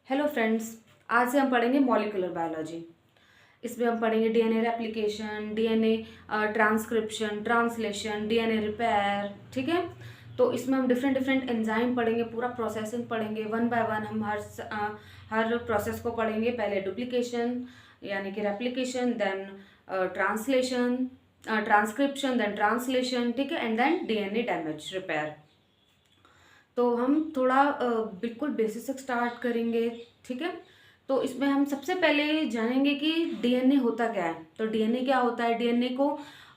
Hello friends, आज से हम पढ़ेंगे मॉलिक्यूलर बायोलॉजी। इसमें हम पढ़ेंगे DNA replication, DNA transcription, translation, DNA repair. ठीक है, तो इसमें हम डिफरेंट डिफरेंट एंजाइम पढ़ेंगे, पूरा प्रोसेसिंग पढ़ेंगे। वन बाय वन हम हर प्रोसेस को पढ़ेंगे। पहले डुप्लीकेशन यानी कि replication, then translation, transcription, then translation. ठीक है, and then DNA damage repair. तो हम थोड़ा बिल्कुल बेसिक से स्टार्ट करेंगे। ठीक है, तो इसमें हम सबसे पहले जानेंगे कि डीएनए होता क्या है। तो डीएनए क्या होता है, डीएनए को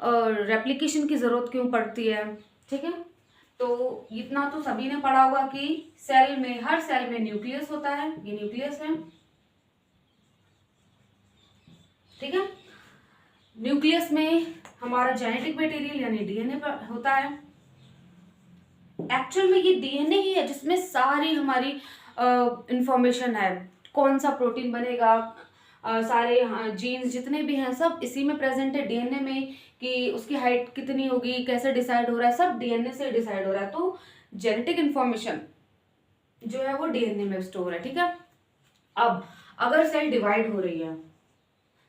रेप्लिकेशन की ज़रूरत क्यों पड़ती है। ठीक है, तो इतना तो सभी ने पढ़ा होगा कि सेल में, हर सेल में न्यूक्लियस होता है। ये न्यूक्लियस है। ठीक है, न्यूक्लियस में हमारा जेनेटिक मटेरियल यानी डीएनए होता है। एक्चुअल में ये डीएनए ही है जिसमें सारी हमारी इंफॉर्मेशन है। कौन सा प्रोटीन बनेगा, सारे जीन्स जितने भी हैं सब इसी में प्रेजेंट है डीएनए में। कि उसकी हाइट कितनी होगी, कैसे डिसाइड हो रहा है, सब डीएनए से डिसाइड हो रहा है। तो जेनेटिक इंफॉर्मेशन जो है वो डीएनए में स्टोर है। ठीक है, अब अगर सेल डिवाइड हो रही है,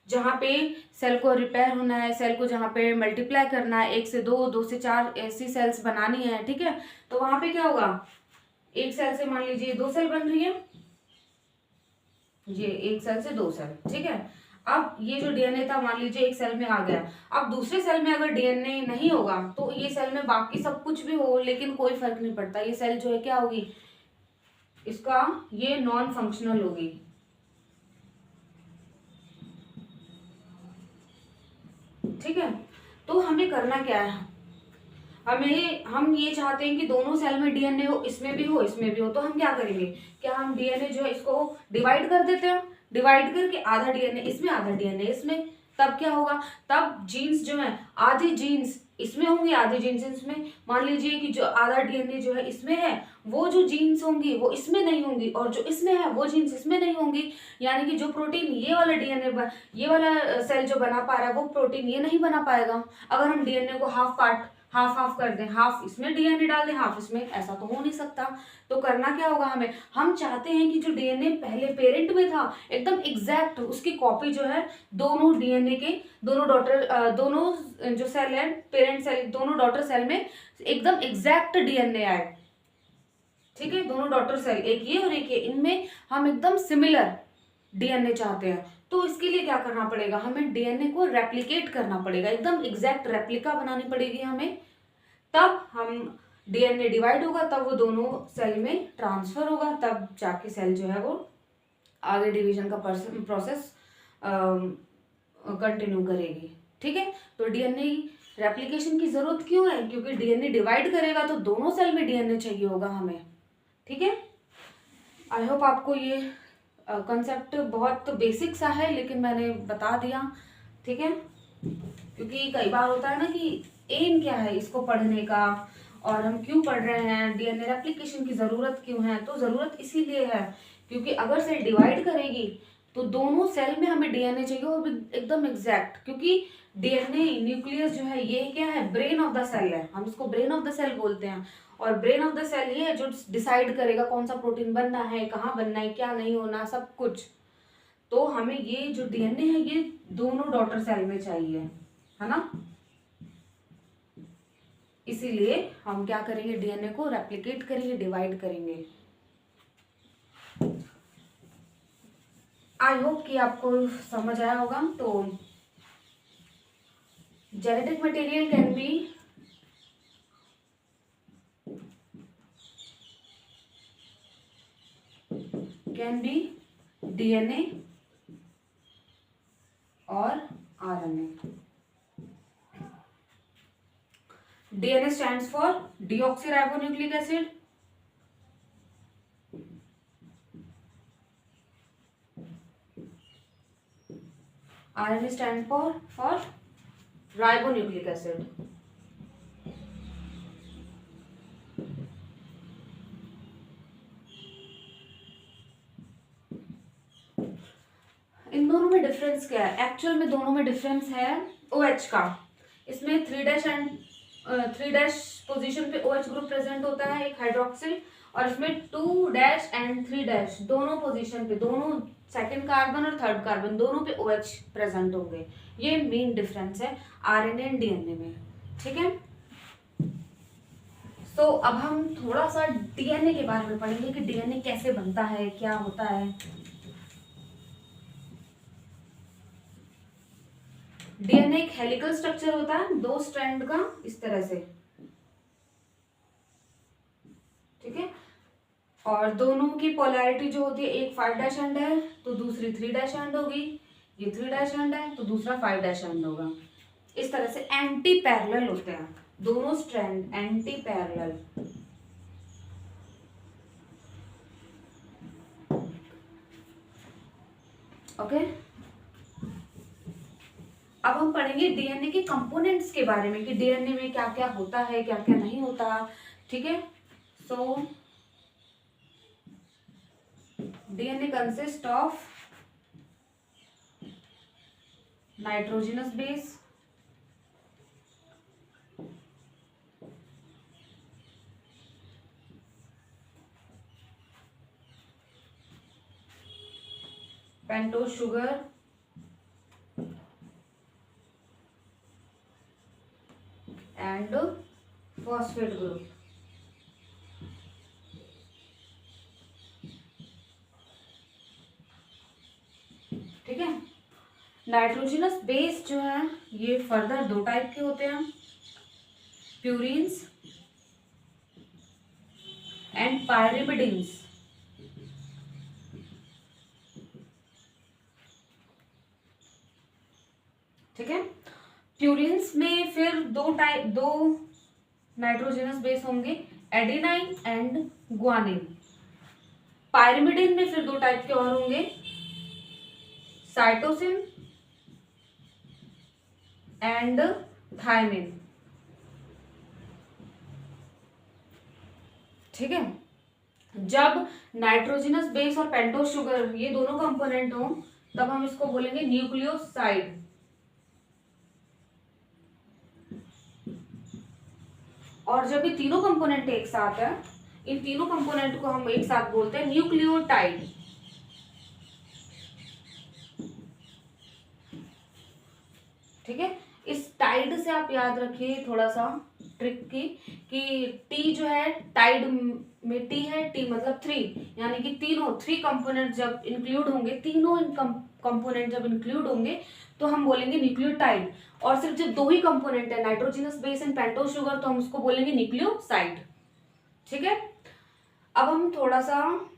जहाँ पे सेल को रिपेयर होना है, सेल को जहाँ पे मल्टीप्लाई करना है, 1 से 2, 2 से 4 ऐसी सेल्स बनानी है। ठीक है, तो वहां पे क्या होगा, एक सेल से मान लीजिए 2 सेल बन रही है, ये एक सेल से 2 सेल। ठीक है, अब ये जो डीएनए था मान लीजिए एक सेल में आ गया। अब दूसरे सेल में अगर डीएनए नहीं होगा तो ये सेल में बाकी सब कुछ भी हो लेकिन कोई फर्क नहीं पड़ता। ये सेल जो है क्या होगी, इसका ये नॉन फंक्शनल होगी। ठीक है, तो हमें करना क्या है, हम ये चाहते हैं कि दोनों सेल में डीएनए हो, इसमें भी हो इसमें भी हो। तो हम क्या करेंगे, क्या हम डीएनए जो है इसको डिवाइड कर देते हैं। डिवाइड करके आधा डीएनए इसमें, आधा डीएनए इसमें। तब क्या होगा, तब जीन्स जो है, आधी जीन्स इसमें होंगी, आधी जीन्स इसमें। मान लीजिए कि जो आधा डीएनए जो है इसमें है, वो जो जीन्स होंगी वो इसमें नहीं होंगी, और जो इसमें है वो जीन्स इसमें नहीं होंगी। यानी कि जो प्रोटीन ये वाला डीएनए, ये वाला सेल जो बना पा रहा है वो प्रोटीन ये नहीं बना पाएगा। अगर हम डीएनए को हाफ हाफ कर दें, हाफ इसमें डीएनए डाल दें, हाफ इसमें, ऐसा तो हो नहीं सकता। तो करना क्या होगा हमें, हम चाहते हैं कि जो डीएनए पहले पेरेंट में था एकदम एग्जैक्ट उसकी कॉपी जो है दोनों डीएनए के, दोनों जो सेल है, पेरेंट सेल, दोनों डॉटर सेल में एकदम एग्जैक्ट डीएनए आए। ठीक है, दोनों डॉटर सेल, एक ये और एक ये, इनमें हम एकदम सिमिलर डीएनए चाहते हैं। तो इसके लिए क्या करना पड़ेगा, हमें डीएनए को रेप्लिकेट करना पड़ेगा, एकदम एग्जैक्ट रेप्लिका बनानी पड़ेगी हमें। तब हम डीएनए डिवाइड होगा, तब वो दोनों सेल में ट्रांसफर होगा, तब जाके सेल जो है वो आगे डिवीजन का प्रोसेस कंटिन्यू करेगी। ठीक है, तो डीएनए रेप्लिकेशन की जरूरत क्यों है, क्योंकि डीएनए डिवाइड करेगा तो दोनों सेल में डीएनए चाहिए होगा हमें। ठीक है, आई होप आपको ये कंसेप्ट बहुत बेसिक सा है लेकिन मैंने बता दिया। ठीक है, क्योंकि कई बार होता है ना कि एम क्या है इसको पढ़ने का, और हम क्यों पढ़ रहे हैं, डीएनए रेप्लिकेशन की ज़रूरत क्यों है। तो ज़रूरत इसीलिए है क्योंकि अगर सेल डिवाइड करेगी तो दोनों सेल में हमें डीएनए चाहिए और एकदम एग्जैक्ट। क्योंकि डीएनए न्यूक्लियस जो है ये क्या है, ब्रेन ऑफ द सेल है, हम इसको ब्रेन ऑफ द सेल बोलते हैं। और ब्रेन ऑफ द सेल ये है जो डिसाइड करेगा कौन सा प्रोटीन बनना है, कहाँ बनना है, क्या नहीं होना, सब कुछ। तो हमें ये जो डीएनए है ये दोनों डॉटर सेल में चाहिए, है ना। इसीलिए हम क्या करेंगे, डीएनए को रेप्लिकेट करेंगे, डिवाइड करेंगे। आई होप कि आपको समझ आया होगा। तो genetic material can be DNA or RNA. DNA stands for deoxyribonucleic acid, RNA stand for ribonucleic acid. इन दोनों में डिफरेंस क्या है, एक्चुअल में दोनों में डिफरेंस है OH का। इसमें 3' पोजीशन पे OH ग्रुप प्रेजेंट होता है, एक हाइड्रोक्सिल, और इसमें 2' एंड 3' दोनों पोजीशन पे, दोनों सेकंड कार्बन और थर्ड कार्बन दोनों पे OH प्रेजेंट होंगे। ये मेन डिफरेंस है RNA एंड DNA में। ठीक है, तो अब हम थोड़ा सा DNA के बारे में पढ़ेंगे कि DNA कैसे बनता है, क्या होता है। DNA एक हेलिकल स्ट्रक्चर होता है 2 स्ट्रैंड का, इस तरह से। ठीक है, और दोनों की पोलैरिटी जो होती है, एक 5' एंड है तो दूसरी 3' एंड होगी, ये 3' एंड है तो दूसरा 5' एंड होगा। इस तरह से एंटी पैरेलल होते हैं दोनों स्ट्रैंड, एंटी पैरेलल। ओके, अब हम पढ़ेंगे DNA के कंपोनेंट्स के बारे में कि DNA में क्या क्या होता है, क्या क्या नहीं होता। ठीक है, सो DNA consist of nitrogenous base, pentose sugar, and phosphate group. ठीक है, नाइट्रोजनस बेस जो है ये फर्दर 2 टाइप के होते हैं, प्यूरिन्स एंड पायरिमिडिन्स। ठीक है, प्यूरिन्स में फिर 2 नाइट्रोजनस बेस होंगे, एडेनाइन एंड ग्वानिन। पायरिमिडिन में फिर 2 टाइप के और होंगे, साइटोसिन एंड थायमिन। ठीक है, जब नाइट्रोजनस बेस और पेंटोज शुगर ये दोनों कंपोनेंट हो तब हम इसको बोलेंगे न्यूक्लियोसाइड। और जब ये तीनों कंपोनेंट एक साथ है, इन तीनों कंपोनेंट को हम एक साथ बोलते हैं न्यूक्लियोटाइड। ठीक है, इस टाइड से आप याद रखिए थोड़ा सा ट्रिक की कि टी जो है टाइड में टी है, टी मतलब 3, यानी कि तीनों 3 कंपोनेंट जब इंक्लूड होंगे, तीनों कंपोनेंट जब इंक्लूड होंगे तो हम बोलेंगे न्यूक्लियोटाइड। और सिर्फ जब 2 ही कंपोनेंट है, nitrogenous base and pentose sugar, तो हम उसको बोलेंगे न्यूक्लियोसाइड। ठीक है, अब हम थोड़ा सा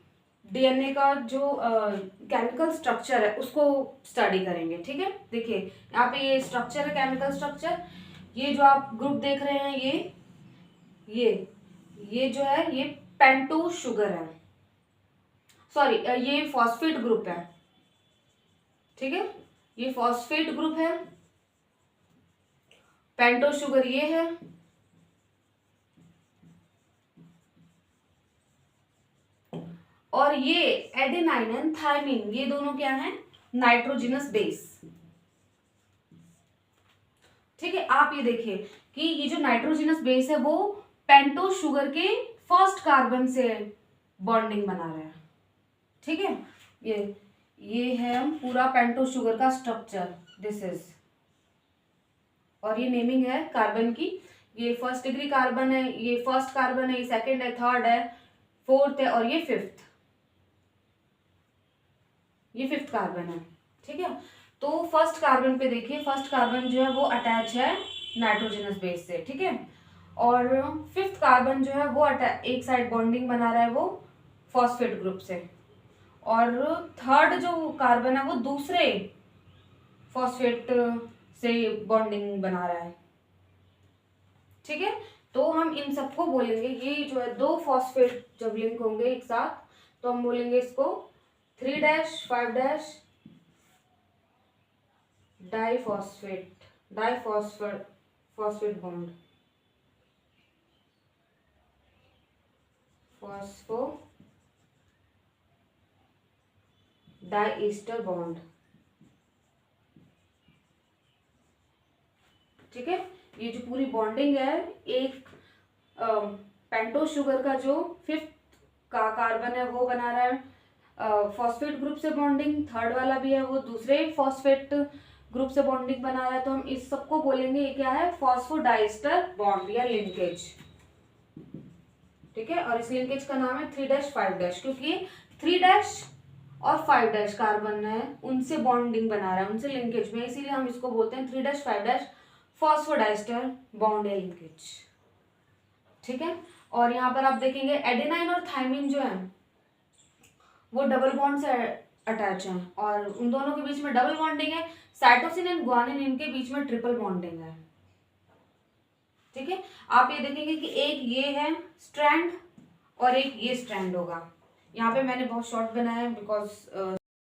DNA का जो केमिकल स्ट्रक्चर है उसको स्टडी करेंगे। ठीक है, देखिए यहाँ पे ये स्ट्रक्चर है, केमिकल स्ट्रक्चर। ये जो आप ग्रुप देख रहे हैं, ये जो है ये पेंटोज शुगर है, सॉरी ये फॉस्फेट ग्रुप है। ठीक है, ये फॉस्फेट ग्रुप है, पेंटोज शुगर ये है, और ये एडेनाइन एंड थायमिन, ये दोनों क्या है, नाइट्रोजनस बेस। ठीक है, आप ये देखिए कि ये जो नाइट्रोजनस बेस है वो पेंटोज शुगर के फर्स्ट कार्बन से बॉन्डिंग बना रहा है। ठीक है, ये है पूरा पेंटोज शुगर का स्ट्रक्चर, दिस इज। और ये नेमिंग है कार्बन की, ये फर्स्ट डिग्री कार्बन है, ये फर्स्ट कार्बन है, ये सेकंड है, थर्ड है, फोर्थ है, और ये फिफ्थ कार्बन है। ठीक है, तो फर्स्ट कार्बन पे देखिए, फर्स्ट कार्बन जो है वो अटैच है नाइट्रोजनस बेस से। ठीक है, और फिफ्थ कार्बन जो है वो एक साइड बॉन्डिंग बना रहा है वो फॉस्फेट ग्रुप से, और थर्ड जो कार्बन है वो दूसरे फॉस्फेट से बॉन्डिंग बना रहा है। ठीक है, तो हम इन सबको बोलेंगे, ये जो है 2 फॉस्फेट जब लिंक होंगे एक साथ तो हम बोलेंगे इसको 3' 5' डाइफॉस्फेट बॉन्ड, फॉस्फो डाइईस्टर बॉन्ड। ठीक है, ये जो पूरी बॉन्डिंग है, एक पेंटोज शुगर का जो 5th का कार्बन है वो बना रहा है फॉस्फेट ग्रुप से बॉन्डिंग, थर्ड वाला भी है वो दूसरे फॉस्फेट ग्रुप से बॉन्डिंग बना रहा है, तो हम इस सबको बोलेंगे ये क्या है, फॉस्फोडाइस्टर बॉन्ड या लिंकेज। ठीक है, और इस लिंकेज का नाम है 3-5 क्योंकि 3 और 5 कार्बन है उनसे बॉन्डिंग बना रहा है, उनसे लिंकेज में, इसीलिए हम इसको बोलते हैं 3-5 फॉस्फोडाइस्टर बॉन्ड या लिंकेज। ठीक है, और यहाँ पर आप देखेंगे एडेनाइन और थायमिन जो है वो डबल बॉन्ड से अटैच है और उन दोनों के बीच में डबल बॉन्डिंग है। साइटोसिन एंड ग्वानिन इनके बीच में ट्रिपल बॉन्डिंग है। ठीक है, आप ये देखेंगे कि एक ये है स्ट्रैंड और एक ये स्ट्रैंड होगा। यहाँ पे मैंने बहुत शॉर्ट बनाया है बिकॉज